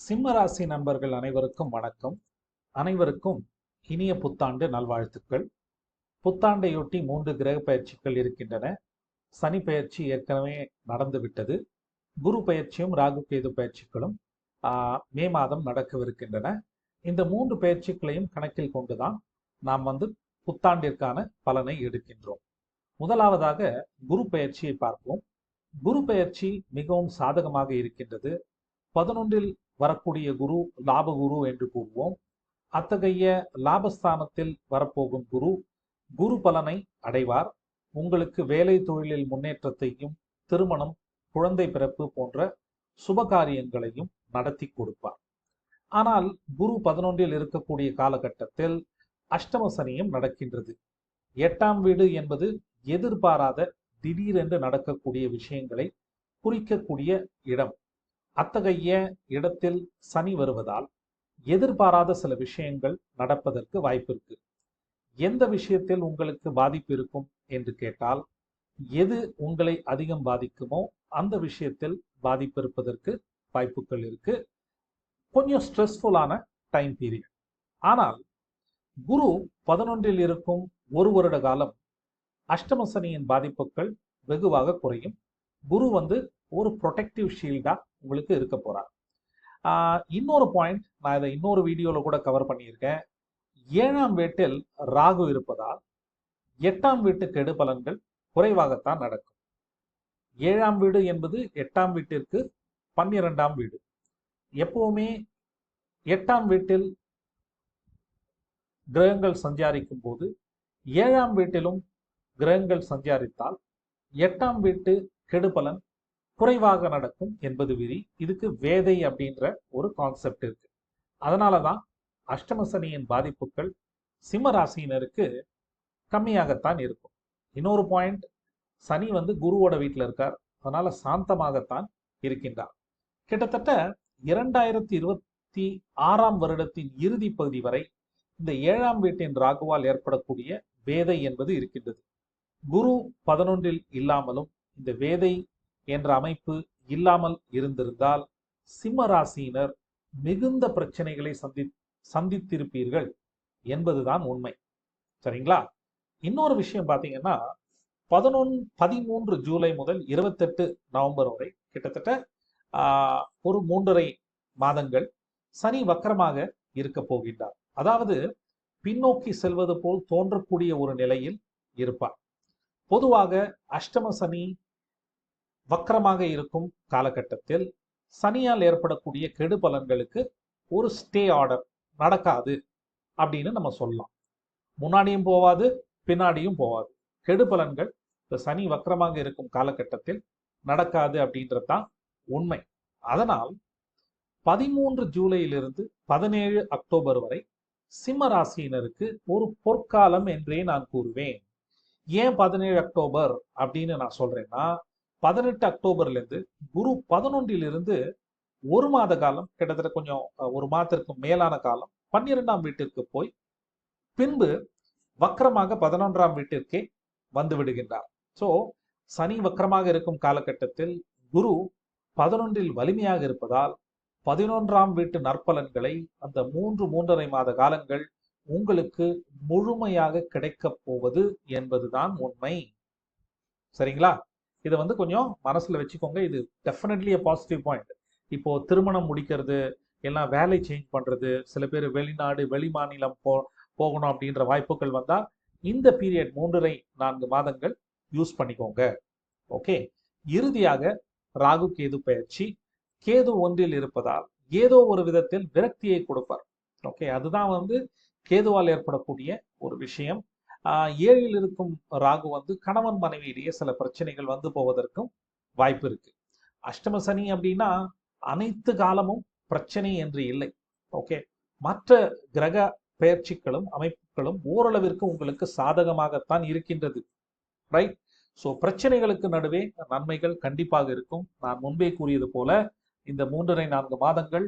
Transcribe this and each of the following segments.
சிம்ம ராசி நண்பர்கள் அனைவருக்கும் வணக்கம். அனைவருக்கும் இனிய புத்தாண்டு நல்வாழ்த்துக்கள். புத்தாண்டையொட்டி 3 கிரக பயிற்சிகள் இருக்கின்றன. சனி பயிற்சி ஏற்கனவே நடந்து விட்டது. குரு பயிற்சியும் ராகு கேது பயிற்சிகளும் மே மாதம் நடக்கவிருக்கின்றன. இந்த 3 பயிற்சிகளையும் கணக்கில் கொண்டுதான் நாம் புத்தாண்டிற்கான பலனை எடுக்கின்றோம். முதலாவதாக குரு பயிற்சியை பார்ப்போம். குரு பயிற்சி மிகவும் சாதகமாக இருக்கின்றது. 11ல் வரக்கூடிய குரு லாபகுரு என்று கூறுவோம். அத்தகைய லாபஸ்தானத்தில் வரப்போகும் குரு குரு பலனை அடைவார். உங்களுக்கு வேலை தொழிலில் முன்னேற்றத்தையும் திருமணம் குழந்தை பிறப்பு போன்ற சுபகாரியங்களையும் நடத்தி கொடுப்பார். ஆனால் குரு 11ல் இருக்கக்கூடிய காலகட்டத்தில் அஷ்டம சனியும் நடக்கின்றது. 8ஆம் வீடு என்பது எதிர்பாராத திடீரென்று நடக்கக்கூடிய விஷயங்களை குறிக்கக்கூடிய இடம். அத்தகைய இடத்தில் சனி வருவதால் எதிர்பாராத சில விஷயங்கள் நடப்பதற்கு வாய்ப்பு இருக்கு. எந்த விஷயத்தில் உங்களுக்கு பாதிப்பு இருக்கும் என்று கேட்டால், எது உங்களை அதிகம் பாதிக்குமோ அந்த விஷயத்தில் பாதிப்பு இருப்பதற்கு வாய்ப்புகள் இருக்கு. கொஞ்சம் ஸ்ட்ரெஸ்ஃபுல்லான டைம் பீரியட். ஆனால் குரு 11ல் இருக்கும் ஒரு வருட காலம் அஷ்டம சனியின் பாதிப்புகள் வெகுவாக குறையும். குரு ஒரு ப்ரொடெக்டிவ் ஷீல்டா உங்களுக்கு இருக்க போறார். இன்னொரு பாயிண்ட், நான் இதை இன்னொரு வீடியோல கூட கவர் பண்ணியிருக்கேன். 7ஆம் வீட்டில் ராகு இருப்பதால் 8ஆம் வீட்டு கெடு பலன்கள் குறைவாகத்தான் நடக்கும். 7ஆம் வீடு என்பது 8ஆம் வீட்டிற்கு 12ஆம் வீடு. எப்பவுமே 8ஆம் வீட்டில் கிரகங்கள் சஞ்சாரிக்கும் போது 7ஆம் வீட்டிலும் கிரகங்கள் சஞ்சாரித்தால் 8ஆம் வீட்டு கெடுபலன் குறைவாக நடக்கும் என்பது விதி. இதுக்கு வேதை அப்படின்ற ஒரு கான்செப்ட் இருக்கு. அதனாலதான் அஷ்டம சனியின் பாதிப்புகள் சிம்ம ராசியினருக்கு கம்மியாகத்தான் இருக்கும். இன்னொரு பாயிண்ட், சனி குருவோட வீட்டில் இருக்கார். அதனால சாந்தமாகத்தான் இருக்கின்றார். கிட்டத்தட்ட 2026ஆம் வருடத்தின் இறுதி பகுதி வரை இந்த 7ஆம் வீட்டின் ராகுவால் ஏற்படக்கூடிய வேதை என்பது இருக்கின்றது. குரு 11ல் இல்லாமலும் இந்த வேதை என்ற அமைப்பு இல்லாமல் இருந்திருந்தால் சிம்ம ராசியினர் மிகுந்த பிரச்சனைகளை சந்தித்திருப்பீர்கள் என்பதுதான் உண்மை. சரிங்களா? இன்னொரு விஷயம் பார்த்தீங்கன்னா, 13 ஜூலை முதல் 28 நவம்பர் வரை கிட்டத்தட்ட ஒரு 3.5 மாதங்கள் சனி வக்கரமாக இருக்க போகின்றார். அதாவது பின்னோக்கி செல்வது போல் தோன்றக்கூடிய ஒரு நிலையில் இருப்பார். பொதுவாக அஷ்டம சனி வக்கரமாக இருக்கும் காலகட்டத்தில் சனியால் ஏற்படக்கூடிய கெடு பலன்களுக்கு ஒரு ஸ்டே ஆர்டர் நடக்காது அப்படின்னு நம்ம சொல்லலாம். முன்னாடியும் போவாது, பின்னாடியும் போவாது. கெடு பலன்கள் இந்த சனி வக்கரமாக இருக்கும் காலகட்டத்தில் நடக்காது அப்படின்றதுதான் உண்மை. அதனால் 13 ஜூலையிலிருந்து 17 அக்டோபர் வரை சிம்ம ராசியினருக்கு ஒரு பொற்காலம் என்றே நான் கூறுவேன். ஏன் 17 அக்டோபர் அப்படின்னு நான் சொல்றேன்னா, 18 அக்டோபர்லேருந்து குரு 11ல் இருந்து ஒரு மாத காலம், கிட்டத்தட்ட கொஞ்சம் ஒரு மாதத்திற்கு மேலான காலம் 12ஆம் வீட்டிற்கு போய் பின்பு வக்கரமாக 11ஆம் வீட்டிற்கே வந்து விடுகின்றார். ஸோ சனி வக்கரமாக இருக்கும் காலகட்டத்தில் குரு 11ல் வலிமையாக இருப்பதால் 11ஆம் வீட்டு நற்பலன்களை அந்த 3.5 மாத காலங்கள் உங்களுக்கு முழுமையாக கிடைக்கப் போவது என்பதுதான் உண்மை. சரிங்களா? இதை கொஞ்சம் மனசுல வச்சுக்கோங்க. இது டெஃபினெட்லி a பாசிட்டிவ் பாயிண்ட். இப்போ திருமணம் முடிக்கிறது, எல்லாம் வேலை சேஞ்ச் பண்றது, சில பேர் வெளிநாடு வெளி மாநிலம் போகணும் அப்படின்ற வாய்ப்புகள் வந்தா இந்த பீரியட் 3.5-4 மாதங்கள் யூஸ் பண்ணிக்கோங்க. ஓகே. இறுதியாக ராகு கேது பயிற்சி. கேது 1ல் இருப்பதால் ஏதோ ஒரு விதத்தில் விரக்தியை கொடுப்பார். ஓகே, அதுதான் கேதுவால் ஏற்படக்கூடிய ஒரு விஷயம். 7ல் இருக்கும் ராகு கணவன் மனைவியிலேயே சில பிரச்சனைகள் போவதற்கும் வாய்ப்பு இருக்கு. அஷ்டம சனி அப்படின்னா அனைத்து காலமும் பிரச்சனை என்று இல்லை. ஓகே, மற்ற கிரக பயிற்சிகளும் அமைப்புகளும் ஓரளவிற்கு உங்களுக்கு சாதகமாகத்தான் இருக்கின்றது. ரைட்? ஸோ பிரச்சனைகளுக்கு நடுவே நன்மைகள் கண்டிப்பாக இருக்கும். நான் முன்பே கூறியது போல இந்த 3.5-4 மாதங்கள்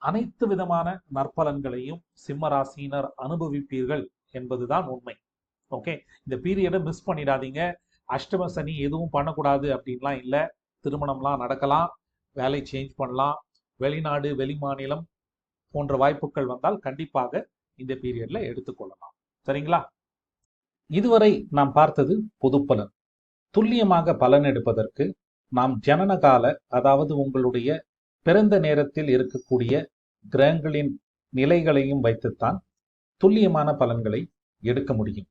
அனைத்து விதமான நற்பலன்களையும் சிம்ம ராசியினர் அனுபவிப்பீர்கள் என்பதுதான் உண்மை. ஓகே, இந்த பீரியடை மிஸ் பண்ணிடாதீங்க. அஷ்டம சனி எதுவும் பண்ணக்கூடாது அப்படின்லாம் இல்லை. திருமணம்லாம் நடக்கலாம், வேலை சேஞ்ச் பண்ணலாம், வெளிநாடு, வெளிமாநிலம் போன்ற வாய்ப்புகள் வந்தால் கண்டிப்பாக இந்த பீரியட்ல எடுத்துக்கொள்ளலாம். சரிங்களா? இதுவரை நாம் பார்த்தது பொது பலன். துல்லியமாக பலன் எடுப்பதற்கு நாம் ஜனனகால, அதாவது உங்களுடைய பிறந்த நேரத்தில் இருக்கக்கூடிய கிரகங்களின் நிலைகளையும் வைத்துத்தான் துல்லியமான பலன்களை எடுக்க முடியும்.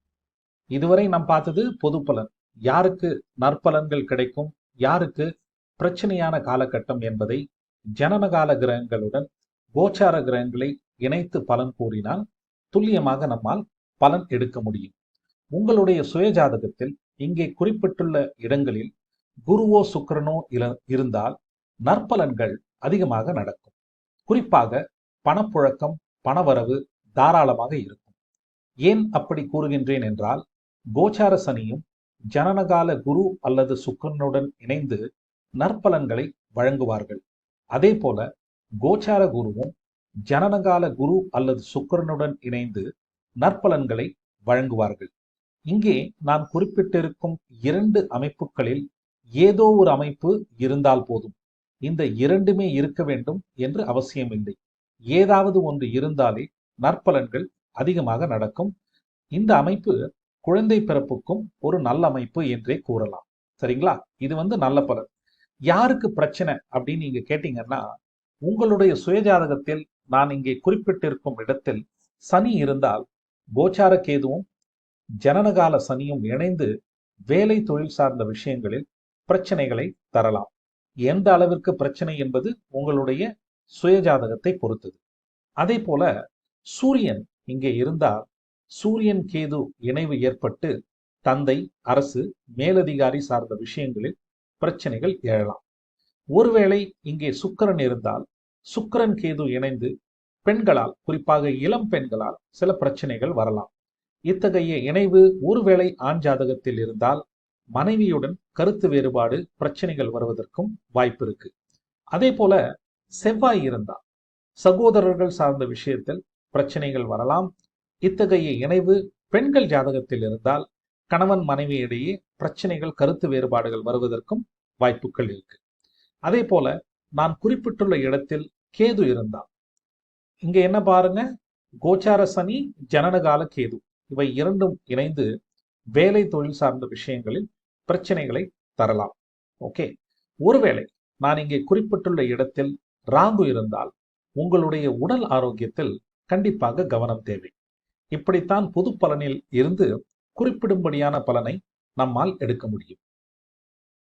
இதுவரை நாம் பார்த்தது பொது பலன். யாருக்கு நற்பலன்கள் கிடைக்கும், யாருக்கு பிரச்சனையான காலகட்டம் என்பதை ஜனனகால கிரகங்களுடன் கோச்சார கிரகங்களை இணைத்து பலன் கூறினால் துல்லியமாக நம்மால் பலன் எடுக்க முடியும். உங்களுடைய சுயஜாதகத்தில் இங்கே குறிப்பிட்டுள்ள இடங்களில் குருவோ சுக்கிரனோ இருந்தால் நற்பலன்கள் அதிகமாக நடக்கும். குறிப்பாக பணப்புழக்கம், பணவரவு தாராளமாக இருக்கும். ஏன் அப்படி கூறுகின்றேன் என்றால், கோச்சார சனியும் ஜனனகால குரு அல்லது சுக்கிரனுடன் இணைந்து நற்பலன்களை வழங்குவார்கள். அதே போல கோச்சார குருவும் ஜனனகால குரு அல்லது சுக்கிரனுடன் இணைந்து நற்பலன்களை வழங்குவார்கள். இங்கே நான் குறிப்பிட்டிருக்கும் 2 அமைப்புகளில் ஏதோ ஒரு அமைப்பு இருந்தால் போதும். இந்த 2மே இருக்க வேண்டும் என்று அவசியமில்லை. ஏதாவது ஒன்று இருந்தாலே நற்பலன்கள் அதிகமாக நடக்கும். இந்த அமைப்பு குழந்தை பிறப்புக்கும் ஒரு நல்ல அமைப்பு என்றே கூறலாம். சரிங்களா? இது நல்ல பலன். யாருக்கு பிரச்சனை அப்படின்னு நீங்க கேட்டீங்கன்னா, உங்களுடைய சுயஜாதகத்தில் நான் இங்கே குறிப்பிட்டிருக்கும் இடத்தில் சனி இருந்தால் கோச்சார கேதுவும் ஜனனகால சனியும் இணைந்து வேலை தொழில் சார்ந்த விஷயங்களில் பிரச்சனைகளை தரலாம். எந்த அளவிற்கு பிரச்சனை என்பது உங்களுடைய சுயஜாதகத்தை பொறுத்தது. அதே போல சூரியன் இங்கே இருந்தால் சூரியன் கேது இணைவு ஏற்பட்டு தந்தை, அரசு, மேலதிகாரி சார்ந்த விஷயங்களில் பிரச்சனைகள் எழலாம். ஒருவேளை இங்கே சுக்கிரன் இருந்தால் சுக்கிரன் கேது இணைந்து பெண்களால், குறிப்பாக இளம் பெண்களால் சில பிரச்சனைகள் வரலாம். இத்தகைய இணைவு ஒருவேளை ஆண் ஜாதகத்தில் இருந்தால் மனைவியுடன் கருத்து வேறுபாடு, பிரச்சனைகள் வருவதற்கும் வாய்ப்பு இருக்கு. அதே போல செவ்வாய் இருந்தால் சகோதரர்கள் சார்ந்த விஷயத்தில் பிரச்சனைகள் வரலாம். இத்தகைய இணைவு பெண்கள் ஜாதகத்தில் இருந்தால் கணவன் மனைவி இடையே பிரச்சனைகள், கருத்து வேறுபாடுகள் வருவதற்கும் வாய்ப்புகள் இருக்கு. அதே போல நான் குறிப்பிட்டுள்ள இடத்தில் கேது இருந்தால், இங்க என்ன பாருங்க, கோச்சார சனி, ஜனனகால கேது இவை இரண்டும் இணைந்து வேலை தொழில் சார்ந்த விஷயங்களில் பிரச்சனைகளை தரலாம். ஓகே. ஒருவேளை நான் இங்கே குறிப்பிட்டுள்ள இடத்தில் ராகு இருந்தால் உங்களுடைய உடல் ஆரோக்கியத்தில் கண்டிப்பாக கவனம் தேவை. இப்படித்தான் பொது பலனில் இருந்து குறிப்பிடும்படியான பலனை நம்மால் எடுக்க முடியும்.